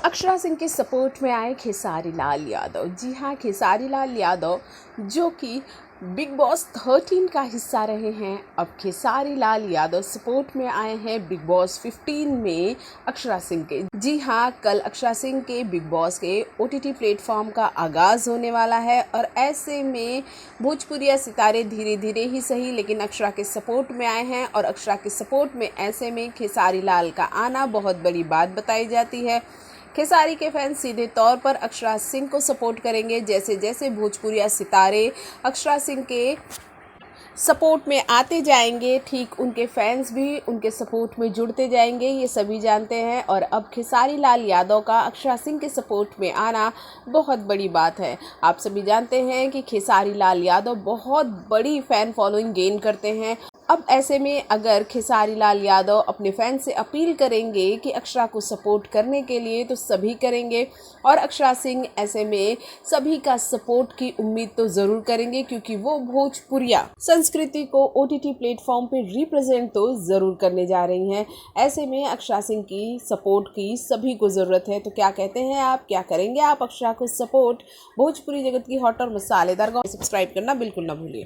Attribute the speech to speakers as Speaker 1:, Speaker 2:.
Speaker 1: अक्षरा सिंह के सपोर्ट में आए खेसारी लाल यादव। जी हाँ, खेसारी लाल यादव जो कि बिग बॉस 13 का हिस्सा रहे हैं, अब खेसारी लाल यादव सपोर्ट में आए हैं बिग बॉस 15 में अक्षरा सिंह के। जी हाँ, कल अक्षरा सिंह के बिग बॉस के OTT प्लेटफॉर्म का आगाज़ होने वाला है और ऐसे में भोजपुरिया सितारे धीरे धीरे ही सही लेकिन अक्षरा के सपोर्ट में आए हैं और अक्षरा के सपोर्ट में ऐसे में खेसारी लाल का आना बहुत बड़ी बात बताई जाती है। खेसारी के फैंस सीधे तौर पर अक्षरा सिंह को सपोर्ट करेंगे। जैसे जैसे भोजपुरिया सितारे अक्षरा सिंह के सपोर्ट में आते जाएंगे, ठीक उनके फैंस भी उनके सपोर्ट में जुड़ते जाएंगे, ये सभी जानते हैं। और अब खेसारी लाल यादव का अक्षरा सिंह के सपोर्ट में आना बहुत बड़ी बात है। आप सभी जानते हैं कि खेसारी लाल यादव बहुत बड़ी फ़ैन फॉलोइंग गेन करते हैं। अब ऐसे में अगर खेसारी लाल यादव अपने फैन से अपील करेंगे कि अक्षरा को सपोर्ट करने के लिए, तो सभी करेंगे और अक्षरा सिंह ऐसे में सभी का सपोर्ट की उम्मीद तो ज़रूर करेंगे क्योंकि वो भोजपुरिया संस्कृति को OTT प्लेटफॉर्म पे रिप्रेजेंट तो ज़रूर करने जा रही हैं। ऐसे में अक्षरा सिंह की सपोर्ट की सभी को ज़रूरत है। तो क्या कहते हैं आप, क्या करेंगे आप अक्षरा को सपोर्ट? भोजपुरी जगत की हॉट और मसालेदार सब्सक्राइब करना बिल्कुल ना भूलिए।